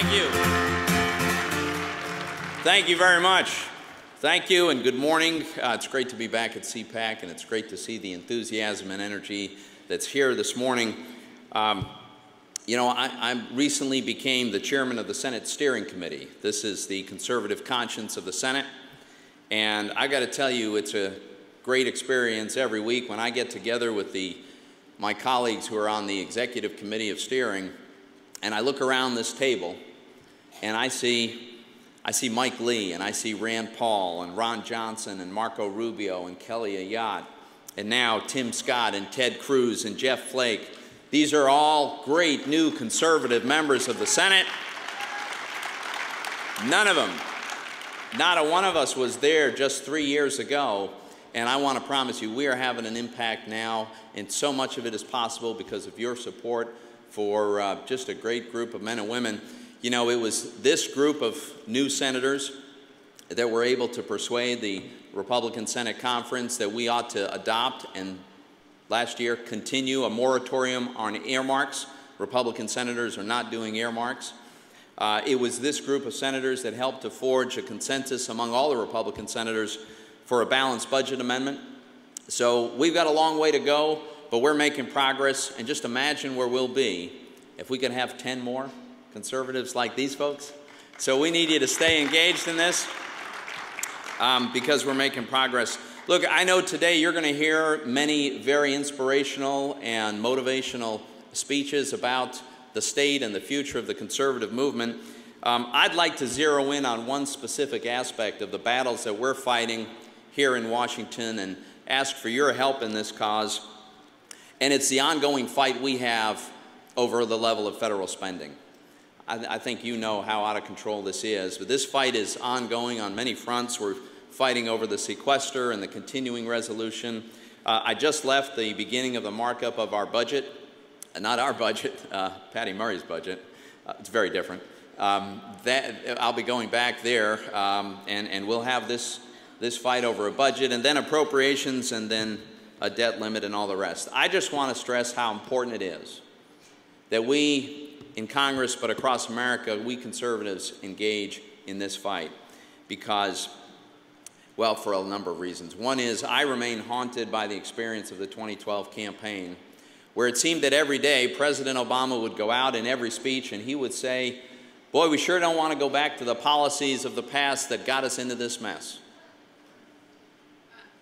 Thank you. Thank you very much. Thank you and good morning. It's great to be back at CPAC, and it's great to see the enthusiasm and energy that's here this morning. You know, I recently became the chairman of the Senate Steering Committee. This is the conservative conscience of the Senate. And I got to tell you, it's a great experience every week when I get together with my colleagues who are on the Executive Committee of Steering, and I look around this table, and I see Mike Lee, and I see Rand Paul, and Ron Johnson, and Marco Rubio, and Kelly Ayotte, and now Tim Scott, and Ted Cruz, and Jeff Flake. These are all great new conservative members of the Senate. None of them, not a one of us was there just 3 years ago, and I want to promise you we are having an impact now, and so much of it is possible because of your support for just a great group of men and women. You know, it was this group of new senators that were able to persuade the Republican Senate Conference that we ought to adopt and last year continue a moratorium on earmarks. Republican senators are not doing earmarks. It was this group of senators that helped to forge a consensus among all the Republican senators for a balanced budget amendment. So we've got a long way to go, but we're making progress, and just imagine where we'll be if we could have 10 more conservatives like these folks. So we need you to stay engaged in this because we're making progress. Look, I know today you're going to hear many very inspirational and motivational speeches about the state and the future of the conservative movement. I'd like to zero in on one specific aspect of the battles that we're fighting here in Washington and ask for your help in this cause. And it's the ongoing fight we have over the level of federal spending. I think you know how out of control this is, but this fight is ongoing on many fronts. We're fighting over the sequester and the continuing resolution. I just left the beginning of the markup of our budget, not our budget, Patty Murray's budget. It's very different. I'll be going back there, and we'll have this fight over a budget, and then appropriations, and then a debt limit, and all the rest. I just want to stress how important it is that we in Congress, but across America, we conservatives engage in this fight because, well, for a number of reasons. One is I remain haunted by the experience of the 2012 campaign, where it seemed that every day President Obama would go out in every speech and he would say, boy, we sure don't want to go back to the policies of the past that got us into this mess.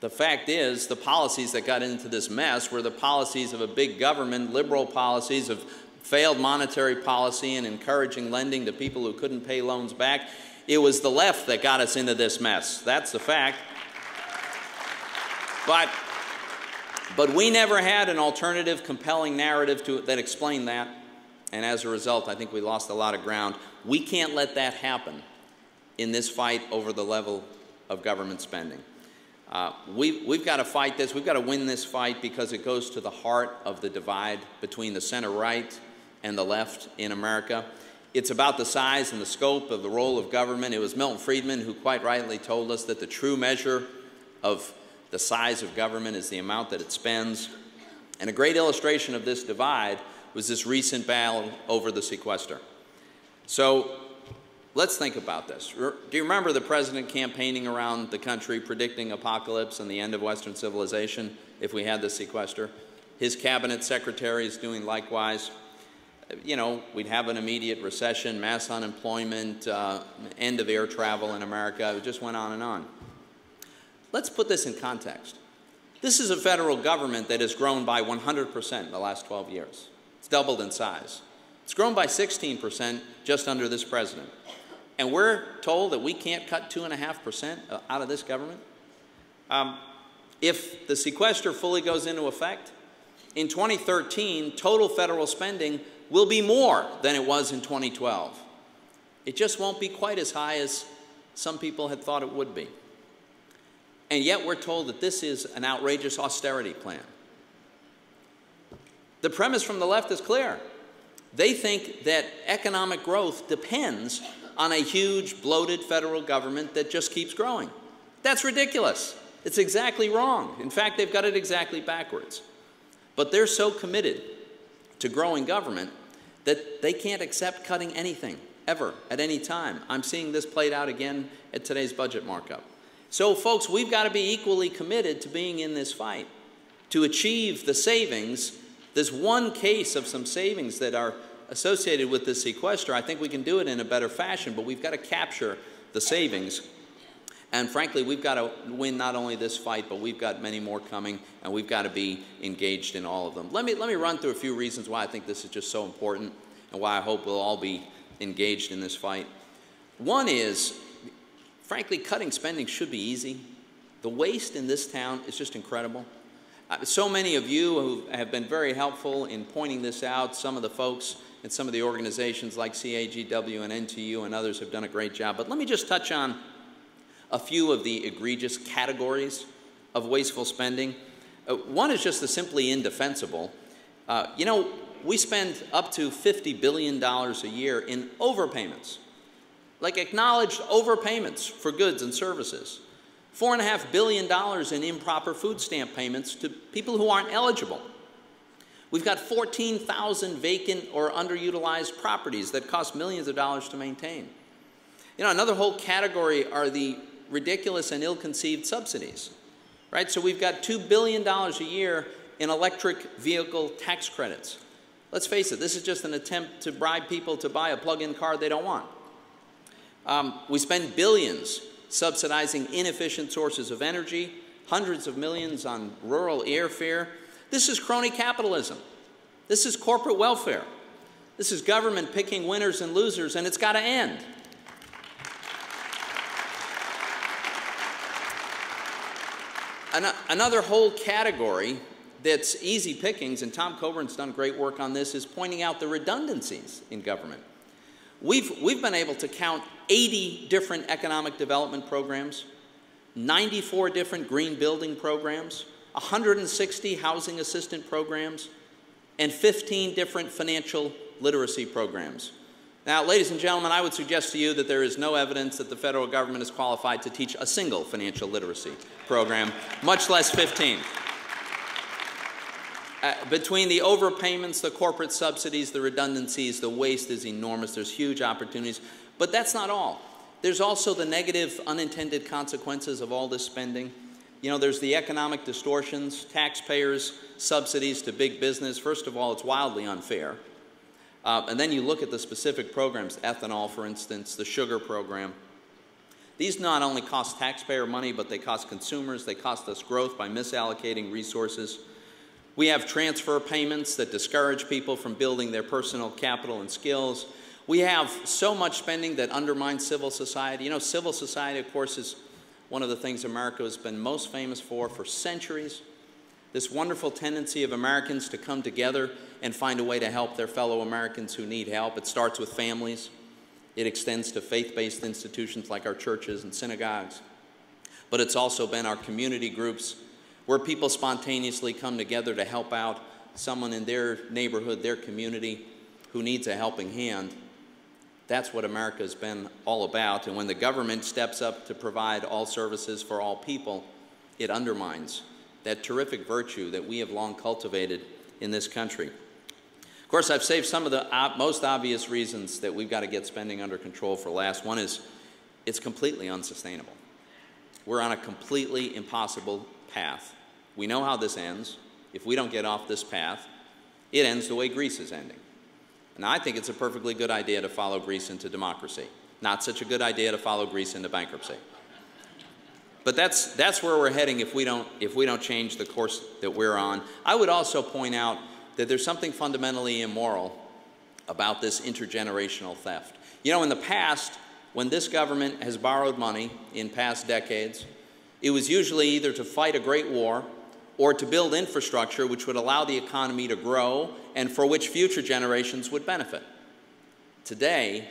The fact is, the policies that got into this mess were the policies of a big government, liberal policies of failed monetary policy and encouraging lending to people who couldn't pay loans back. It was the left that got us into this mess. That's the fact. But we never had an alternative, compelling narrative that explained that. And as a result, I think we lost a lot of ground. We can't let that happen in this fight over the level of government spending. We've got to fight this. We've got to win this fight because it goes to the heart of the divide between the center-right and the left in America. It's about the size and the scope of the role of government. It was Milton Friedman who quite rightly told us that the true measure of the size of government is the amount that it spends. And a great illustration of this divide was this recent battle over the sequester. So let's think about this. Do you remember the president campaigning around the country predicting apocalypse and the end of Western civilization if we had the sequester? His cabinet secretaries doing likewise. You know, we'd have an immediate recession, mass unemployment, end of air travel in America. It just went on and on. Let's put this in context. This is a federal government that has grown by 100% in the last 12 years. It's doubled in size. It's grown by 16% just under this president. And we're told that we can't cut 2.5% out of this government? If the sequester fully goes into effect, in 2013, total federal spending will be more than it was in 2012. It just won't be quite as high as some people had thought it would be. And yet we're told that this is an outrageous austerity plan. The premise from the left is clear. They think that economic growth depends on a huge, bloated federal government that just keeps growing. That's ridiculous. It's exactly wrong. In fact, they've got it exactly backwards. But they're so committed to growing government that they can't accept cutting anything. ever, at any time. I'm seeing this played out again at today's budget markup. So, folks, we've got to be equally committed to being in this fight to achieve the savings. There's one case of some savings that are associated with this sequester. I think we can do it in a better fashion, but we've got to capture the savings. And frankly, we've got to win not only this fight, but we've got many more coming, and we've got to be engaged in all of them. Let me run through a few reasons why I think this is just so important and why I hope we'll all be engaged in this fight. One is, frankly, cutting spending should be easy. The waste in this town is just incredible. So many of you who have been very helpful in pointing this out. Some of the folks and some of the organizations like CAGW and NTU and others have done a great job. But let me just touch on a few of the egregious categories of wasteful spending. One is just the simply indefensible. You know, we spend up to $50 billion a year in overpayments, like acknowledged overpayments for goods and services. $4.5 billion in improper food stamp payments to people who aren't eligible. We've got 14,000 vacant or underutilized properties that cost millions of dollars to maintain. You know, another whole category are the ridiculous and ill-conceived subsidies, right? So we've got $2 billion a year in electric vehicle tax credits. Let's face it, this is just an attempt to bribe people to buy a plug-in car they don't want. We spend billions subsidizing inefficient sources of energy, hundreds of millions on rural airfare. This is crony capitalism. This is corporate welfare. This is government picking winners and losers, and it's got to end. Another whole category that's easy pickings, and Tom Coburn's done great work on this, is pointing out the redundancies in government. We've been able to count 80 different economic development programs, 94 different green building programs, 160 housing assistant programs, and 15 different financial literacy programs. Now, ladies and gentlemen, I would suggest to you that there is no evidence that the federal government is qualified to teach a single financial literacy program, much less 15. Between the overpayments, the corporate subsidies, the redundancies, the waste is enormous. There's huge opportunities. But that's not all. There's also the negative unintended consequences of all this spending. You know, there's the economic distortions, taxpayers' subsidies to big business. First of all, it's wildly unfair. And then you look at the specific programs, ethanol, for instance, the sugar program. These not only cost taxpayer money, but they cost consumers. They cost us growth by misallocating resources. We have transfer payments that discourage people from building their personal capital and skills. We have so much spending that undermines civil society. You know, civil society, of course, is one of the things America has been most famous for centuries. This wonderful tendency of Americans to come together and find a way to help their fellow Americans who need help. It starts with families. It extends to faith-based institutions like our churches and synagogues. But it's also been our community groups, where people spontaneously come together to help out someone in their neighborhood, their community, who needs a helping hand. That's what America has been all about. And when the government steps up to provide all services for all people, it undermines that terrific virtue that we have long cultivated in this country. Of course, I've saved some of the most obvious reasons that we've got to get spending under control for last. One is it's completely unsustainable. We're on a completely impossible path. We know how this ends. If we don't get off this path, it ends the way Greece is ending. And I think it's a perfectly good idea to follow Greece into democracy. Not such a good idea to follow Greece into bankruptcy. But that's where we're heading if we don't change the course that we're on. I would also point out that there's something fundamentally immoral about this intergenerational theft. You know, in the past, when this government has borrowed money in past decades, it was usually either to fight a great war or to build infrastructure which would allow the economy to grow and for which future generations would benefit. Today,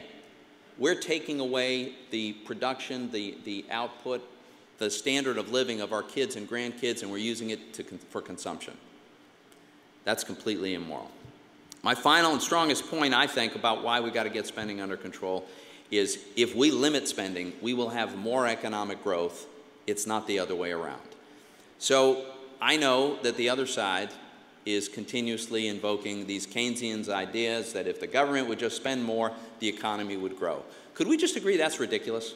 we're taking away the production, the output, the standard of living of our kids and grandkids, and we're using it for consumption. That's completely immoral. My final and strongest point, I think, about why we've got to get spending under control is if we limit spending, we will have more economic growth. It's not the other way around. So I know that the other side is continuously invoking these Keynesian ideas that if the government would just spend more, the economy would grow. Could we just agree that's ridiculous?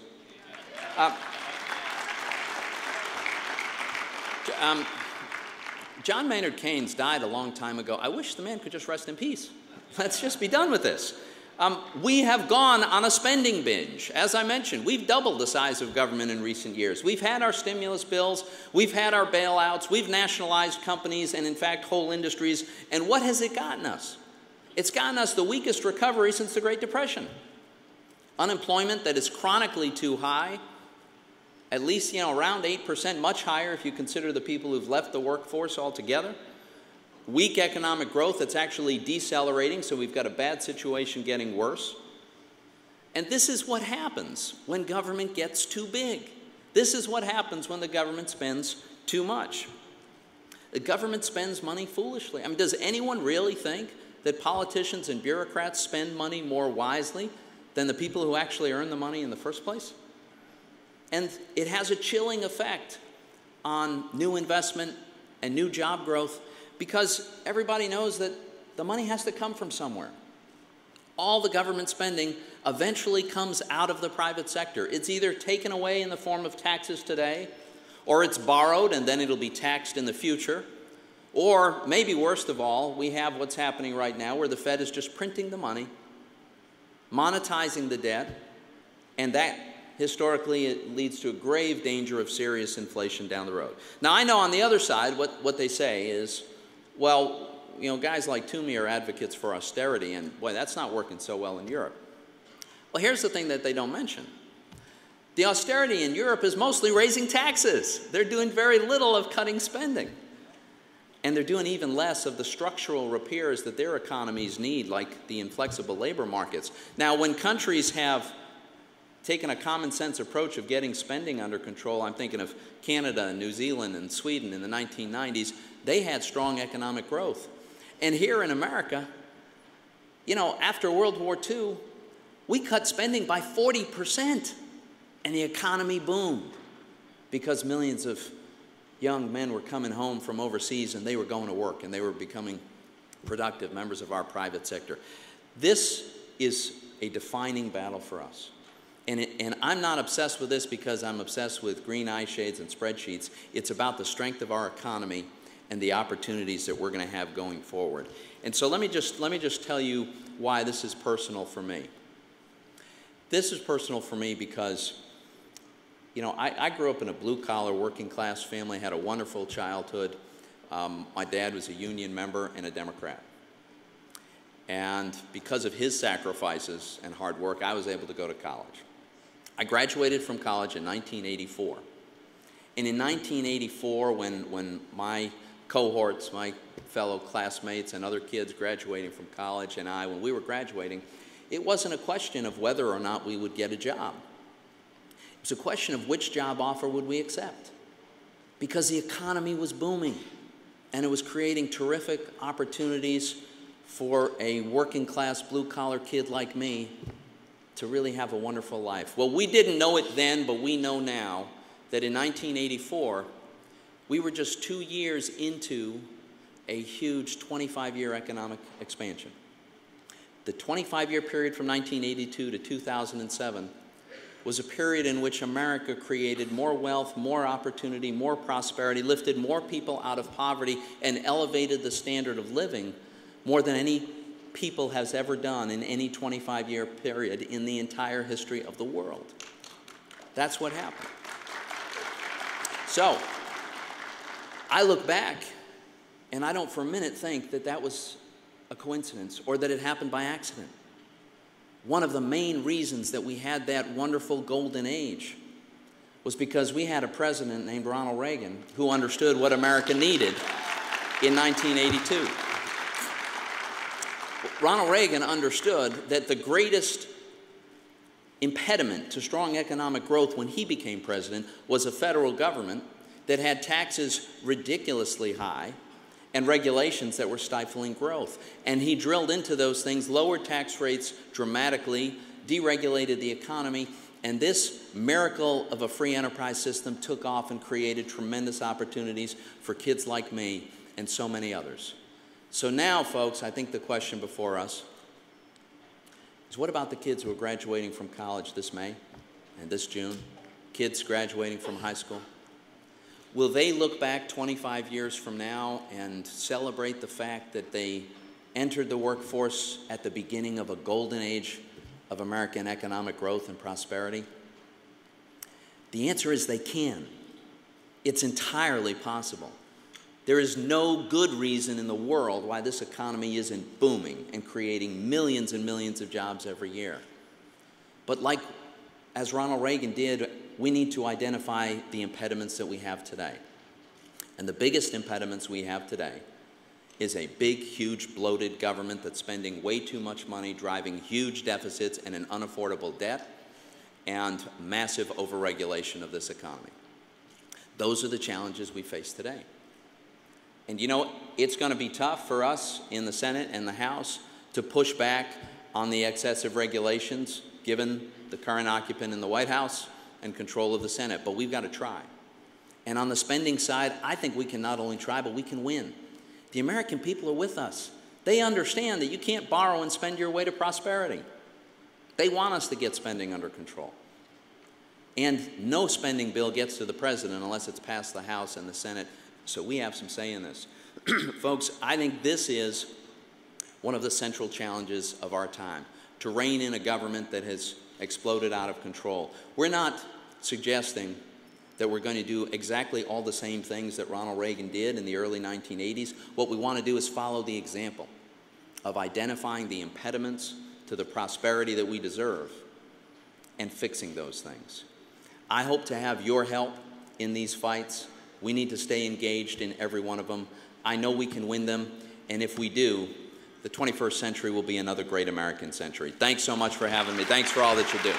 John Maynard Keynes died a long time ago. I wish the man could just rest in peace. Let's just be done with this. We have gone on a spending binge. As I mentioned, we've doubled the size of government in recent years. We've had our stimulus bills, we've had our bailouts, we've nationalized companies and, in fact, whole industries. And what has it gotten us? It's gotten us the weakest recovery since the Great Depression. Unemployment that is chronically too high, at least, around 8%, much higher if you consider the people who've left the workforce altogether. Weak economic growth that's actually decelerating, so we've got a bad situation getting worse. And this is what happens when government gets too big. This is what happens when the government spends too much. The government spends money foolishly. I mean, does anyone really think that politicians and bureaucrats spend money more wisely than the people who actually earn the money in the first place? And it has a chilling effect on new investment and new job growth, because everybody knows that the money has to come from somewhere. All the government spending eventually comes out of the private sector. It's either taken away in the form of taxes today, or it's borrowed and then it'll be taxed in the future. Or maybe worst of all, we have what's happening right now where the Fed is just printing the money, monetizing the debt, and that historically it leads to a grave danger of serious inflation down the road. Now, I know on the other side what they say is, well, guys like Toomey are advocates for austerity, and boy, that's not working so well in Europe. Well, here's the thing that they don't mention. The austerity in Europe is mostly raising taxes. They're doing very little of cutting spending. And they're doing even less of the structural repairs that their economies need, like the inflexible labor markets. Now, when countries have taken a common sense approach of getting spending under control, I'm thinking of Canada and New Zealand and Sweden in the 1990s, they had strong economic growth. And here in America, after World War II, we cut spending by 40%, and the economy boomed because millions of young men were coming home from overseas and they were going to work and they were becoming productive members of our private sector. This is a defining battle for us. And I'm not obsessed with this because I'm obsessed with green eye shades and spreadsheets. It's about the strength of our economy and the opportunities that we're going to have going forward. And so let me just tell you why this is personal for me. This is personal for me because, I grew up in a blue-collar, working-class family, had a wonderful childhood. My dad was a union member and a Democrat. And because of his sacrifices and hard work, I was able to go to college. I graduated from college in 1984. And in 1984, when my cohorts, my fellow classmates and other kids graduating from college and when we were graduating, it wasn't a question of whether or not we would get a job. It was a question of which job offer would we accept. Because the economy was booming and it was creating terrific opportunities for a working class blue-collar kid like me to really have a wonderful life. Well, we didn't know it then, but we know now that in 1984, we were just 2 years into a huge 25-year economic expansion. The 25-year period from 1982 to 2007 was a period in which America created more wealth, more opportunity, more prosperity, lifted more people out of poverty, and elevated the standard of living more than any people has ever done in any 25-year period in the entire history of the world. That's what happened. So, I look back, and I don't for a minute think that that was a coincidence or that it happened by accident. One of the main reasons that we had that wonderful golden age was because we had a president named Ronald Reagan who understood what America needed in 1982. Ronald Reagan understood that the greatest impediment to strong economic growth when he became president was a federal government that had taxes ridiculously high and regulations that were stifling growth. And he drilled into those things, lowered tax rates dramatically, deregulated the economy, and this miracle of a free enterprise system took off and created tremendous opportunities for kids like me and so many others. So now, folks, I think the question before us is, what about the kids who are graduating from college this May and this June? Kids graduating from high school? Will they look back 25 years from now and celebrate the fact that they entered the workforce at the beginning of a golden age of American economic growth and prosperity? The answer is they can. It's entirely possible. There is no good reason in the world why this economy isn't booming and creating millions and millions of jobs every year. But like as Ronald Reagan did, we need to identify the impediments that we have today. And the biggest impediments we have today is a big, huge, bloated government that's spending way too much money, driving huge deficits and an unaffordable debt, and massive overregulation of this economy. Those are the challenges we face today. And you know, it's going to be tough for us in the Senate and the House to push back on the excessive regulations, given the current occupant in the White House and control of the Senate, but we've got to try. And on the spending side, I think we can not only try, but we can win. The American people are with us. They understand that you can't borrow and spend your way to prosperity. They want us to get spending under control. And no spending bill gets to the president unless it's passed the House and the Senate, so we have some say in this. Folks, I think this is one of the central challenges of our time, to rein in a government that has exploded out of control. We're not suggesting that we're going to do exactly all the same things that Ronald Reagan did in the early 1980s. What we want to do is follow the example of identifying the impediments to the prosperity that we deserve and fixing those things. I hope to have your help in these fights. We need to stay engaged in every one of them. I know we can win them, and if we do, the 21st century will be another great American century. Thanks so much for having me. Thanks for all that you do.